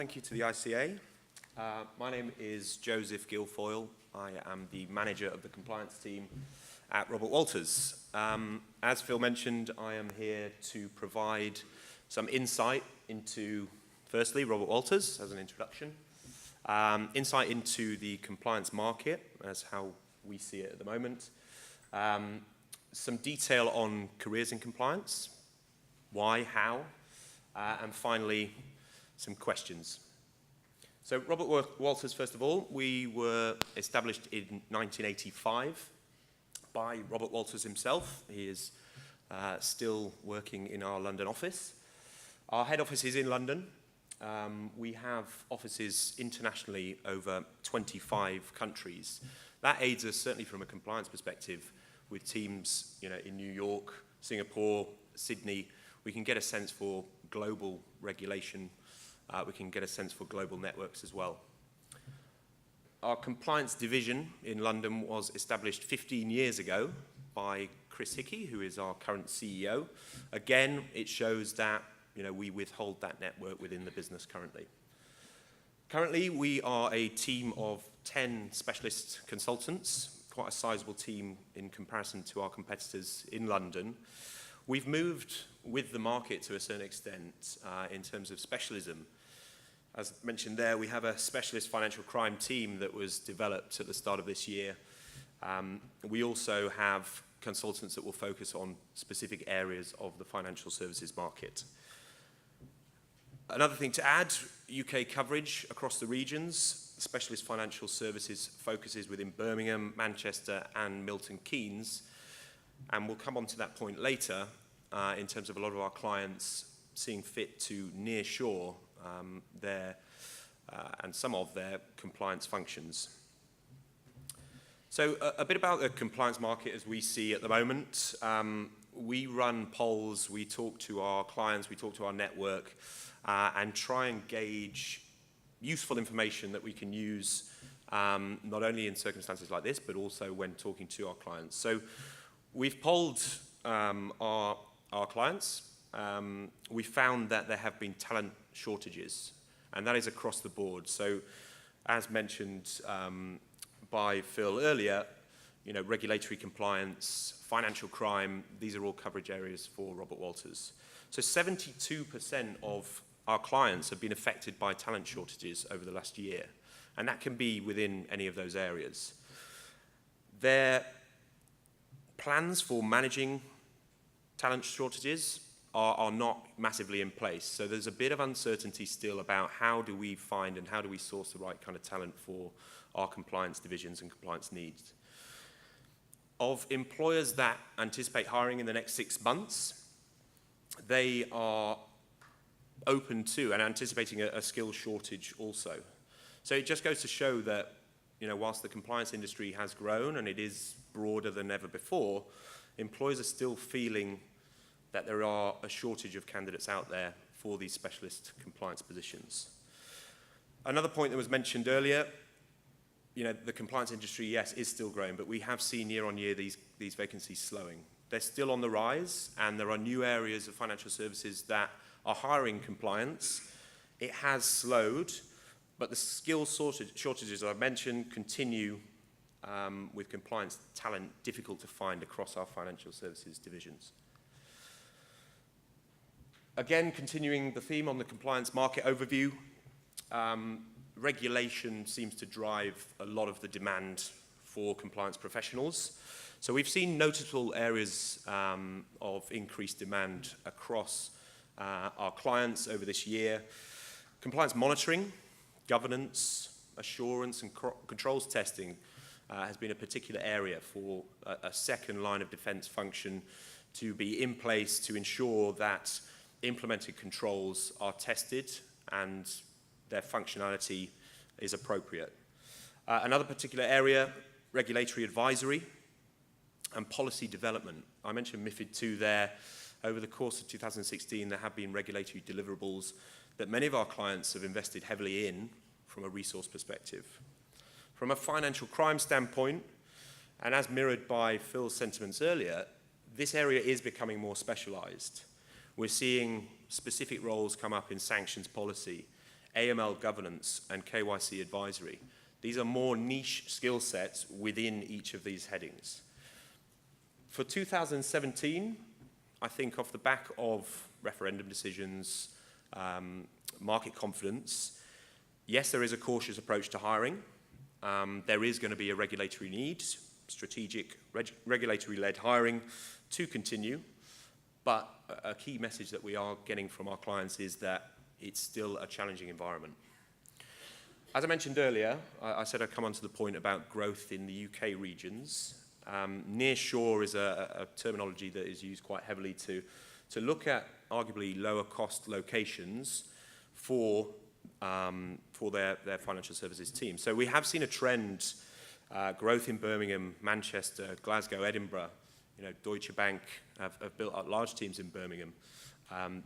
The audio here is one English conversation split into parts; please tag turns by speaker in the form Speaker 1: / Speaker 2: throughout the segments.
Speaker 1: thank you to the ICA. My name is Joseph Guilfoyle. I am the manager of the compliance team at Robert Walters. As Phil mentioned, I am here to provide some insight into, firstly, Robert Walters as an introduction, insight into the compliance market as how we see it at the moment, some detail on careers in compliance, why, how, and finally, some questions. So Robert Walters, first of all, we were established in 1985 by Robert Walters himself. He is still working in our London office. Our head office is in London. We have offices internationally over 25 countries. That aids us certainly from a compliance perspective with teams in New York, Singapore, Sydney. We can get a sense for global regulation. We can get a sense for global networks as well. Our compliance division in London was established 15 years ago by Chris Hickey, who is our current CEO. Again, it shows that we withhold that network within the business currently. Currently, we are a team of 10 specialist consultants, quite a sizable team in comparison to our competitors in London. We've moved with the market to a certain extent in terms of specialism. As mentioned there, we have a specialist financial crime team that was developed at the start of this year. We also have consultants that will focus on specific areas of the financial services market. Another thing to add, UK coverage across the regions. Specialist financial services focuses within Birmingham, Manchester, and Milton Keynes. And we'll come on to that point later in terms of a lot of our clients seeing fit to nearshore and some of their compliance functions. So a bit about the compliance market as we see at the moment. We run polls, we talk to our clients, we talk to our network, and try and gauge useful information that we can use not only in circumstances like this, but also when talking to our clients. So we've polled our clients. We found that there have been talent shortages, and that is across the board. So as mentioned by Phil earlier, regulatory compliance, financial crime, these are all coverage areas for Robert Walters. So 72% of our clients have been affected by talent shortages over the last year, and that can be within any of those areas. Their plans for managing talent shortages are not massively in place. So there's a bit of uncertainty still about how do we find and how do we source the right kind of talent for our compliance divisions and compliance needs. Of employers that anticipate hiring in the next 6 months, they are open to and anticipating a skill shortage also. So it just goes to show that, whilst the compliance industry has grown and it is broader than ever before, employers are still feeling that there are a shortage of candidates out there for these specialist compliance positions. Another point that was mentioned earlier, the compliance industry, yes, is still growing, but we have seen year on year these vacancies slowing. They're still on the rise, and there are new areas of financial services that are hiring compliance. It has slowed, but the skill shortages I mentioned continue with compliance talent difficult to find across our financial services divisions. Again, continuing the theme on the compliance market overview, regulation seems to drive a lot of the demand for compliance professionals. So we've seen noticeable areas of increased demand across our clients over this year. Compliance monitoring, governance, assurance, and controls testing has been a particular area for a second line of defense function to be in place to ensure that implemented controls are tested and their functionality is appropriate. Another particular area, regulatory advisory and policy development. I mentioned MiFID II there. Over the course of 2016, there have been regulatory deliverables that many of our clients have invested heavily in from a resource perspective. From a financial crime standpoint, and as mirrored by Phil's sentiments earlier, this area is becoming more specialized. We're seeing specific roles come up in sanctions policy, AML governance, and KYC advisory. These are more niche skill sets within each of these headings. For 2017, I think off the back of referendum decisions, market confidence, yes, there is a cautious approach to hiring. There is going to be a regulatory need, strategic regulatory-led hiring to continue. But a key message that we are getting from our clients is that it's still a challenging environment. As I mentioned earlier, I said I'd come on to the point about growth in the UK regions. Nearshore is a terminology that is used quite heavily to look at arguably lower cost locations for their financial services team. So we have seen a trend, growth in Birmingham, Manchester, Glasgow, Edinburgh. You know, Deutsche Bank have built up large teams in Birmingham.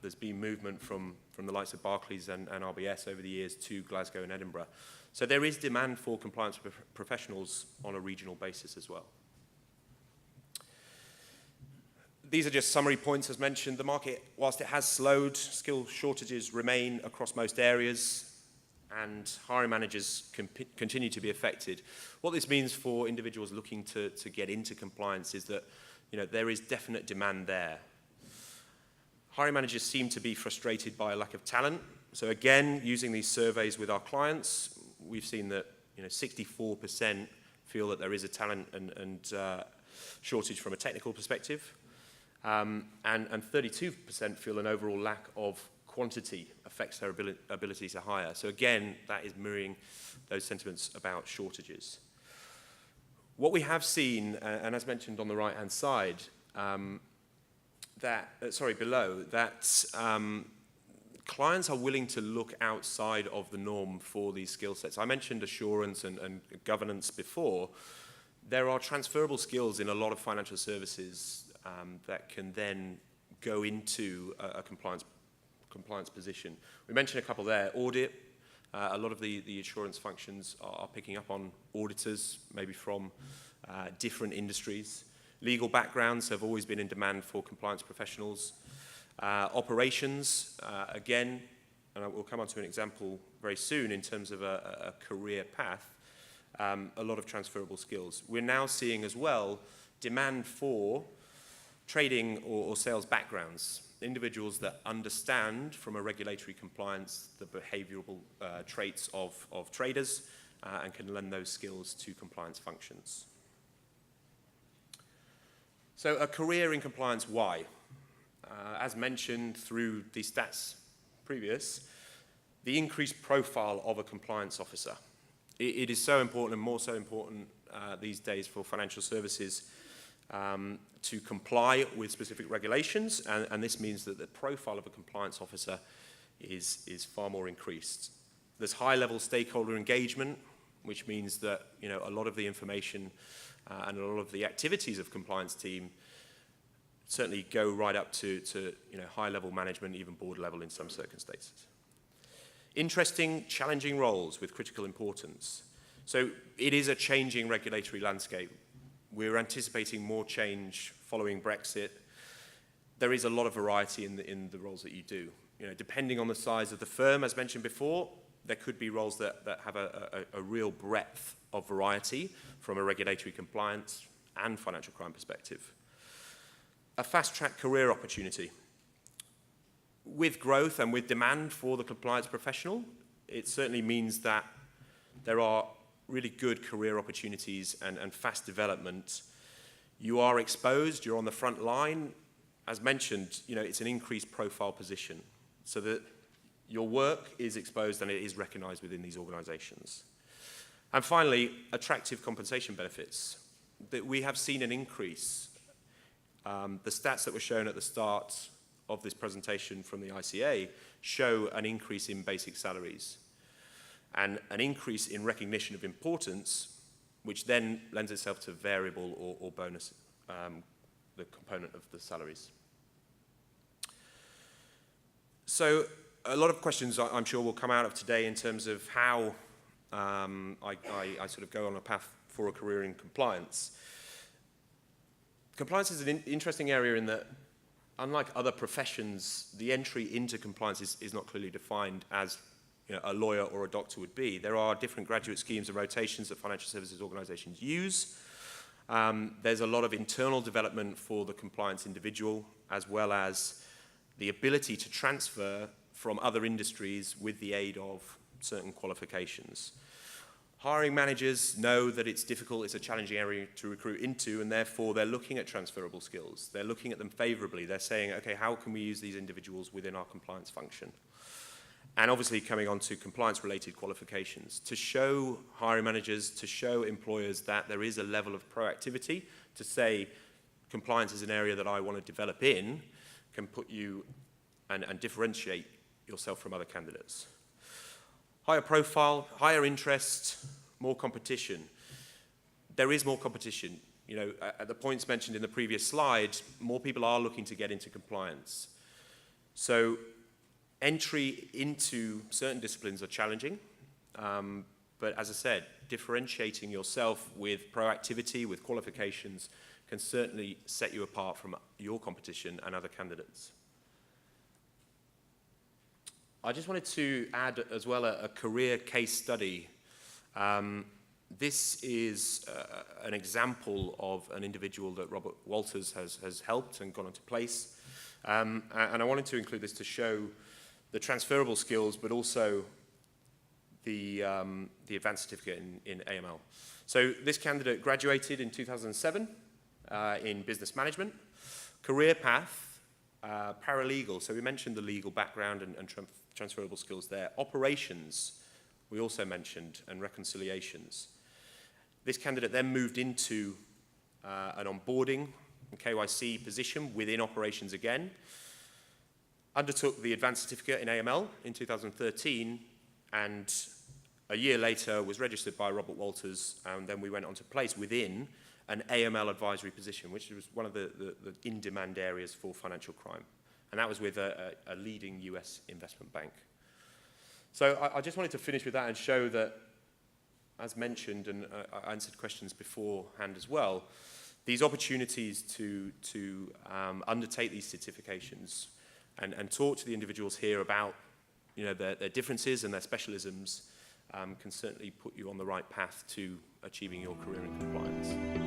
Speaker 1: There's been movement from the likes of Barclays and RBS over the years to Glasgow and Edinburgh. So there is demand for compliance professionals on a regional basis as well. These are just summary points as mentioned. The market, whilst it has slowed, skill shortages remain across most areas, and hiring managers continue to be affected. What this means for individuals looking to get into compliance is that, you know, there is definite demand there. Hiring managers seem to be frustrated by a lack of talent. So again, using these surveys with our clients, we've seen that, you know, 64% feel that there is a talent and shortage from a technical perspective. And 32% feel an overall lack of quantity affects their ability to hire. So again, that is mirroring those sentiments about shortages. What we have seen, and as mentioned on the right-hand side, below, that clients are willing to look outside of the norm for these skill sets. I mentioned assurance and governance before. There are transferable skills in a lot of financial services that can then go into a compliance position. We mentioned a couple there. Audit. A lot of the assurance functions are picking up on auditors, maybe from different industries. Legal backgrounds have always been in demand for compliance professionals. Operations, again, and we'll come on to an example very soon in terms of a career path, a lot of transferable skills. We're now seeing as well demand for trading or sales backgrounds, individuals that understand from a regulatory compliance the behavioral traits of traders and can lend those skills to compliance functions. So a career in compliance, why? As mentioned through the stats previous, the increased profile of a compliance officer. It is so important, and more so important these days for financial services to comply with specific regulations, and this means that the profile of a compliance officer is far more increased. There's high-level stakeholder engagement, which means that, you know, a lot of the information and a lot of the activities of compliance team certainly go right up to you know, high-level management, even board level in some circumstances. Interesting, challenging roles with critical importance. So it is a changing regulatory landscape. We're anticipating more change following Brexit. There is a lot of variety in the roles that you do. You know, depending on the size of the firm, as mentioned before, there could be roles that have a real breadth of variety from a regulatory compliance and financial crime perspective. A fast-track career opportunity. With growth and with demand for the compliance professional, it certainly means that there are really good career opportunities and fast development. You are exposed, you're on the front line. As mentioned, you know, it's an increased profile position so that your work is exposed and it is recognized within these organizations. And finally, attractive compensation benefits. That we have seen an increase. The stats that were shown at the start of this presentation from the ICA show an increase in basic salaries and an increase in recognition of importance, which then lends itself to variable or bonus, the component of the salaries. So a lot of questions I'm sure will come out of today in terms of how I sort of go on a path for a career in compliance. Compliance is an interesting area in that, unlike other professions, the entry into compliance is not clearly defined as a lawyer or a doctor would be. There are different graduate schemes and rotations that financial services organizations use. There's a lot of internal development for the compliance individual, as well as the ability to transfer from other industries with the aid of certain qualifications. Hiring managers know that it's difficult, it's a challenging area to recruit into, and therefore they're looking at transferable skills. They're looking at them favorably. They're saying, okay, how can we use these individuals within our compliance function? And obviously coming on to compliance-related qualifications, to show hiring managers, to show employers that there is a level of proactivity, to say compliance is an area that I want to develop in, can put you and differentiate yourself from other candidates. Higher profile, higher interest, more competition. There is more competition. At the points mentioned in the previous slide, more people are looking to get into compliance. So entry into certain disciplines are challenging, but as I said, differentiating yourself with proactivity, with qualifications, can certainly set you apart from your competition and other candidates. I just wanted to add as well a career case study. This is an example of an individual that Robert Walters has helped and gone into place. And I wanted to include this to show the transferable skills, but also the advanced certificate in AML. So this candidate graduated in 2007 in business management. Career path, paralegal. So we mentioned the legal background and transferable skills there. Operations, we also mentioned, and reconciliations. This candidate then moved into an onboarding and KYC position within operations again, undertook the advanced certificate in AML in 2013, and a year later was registered by Robert Walters, and then we went on to place within an AML advisory position, which was one of the in-demand areas for financial crime. And that was with a leading US investment bank. So I just wanted to finish with that and show that, as mentioned, and I answered questions beforehand as well, these opportunities to undertake these certifications and talk to the individuals here about their differences and their specialisms can certainly put you on the right path to achieving your career in compliance.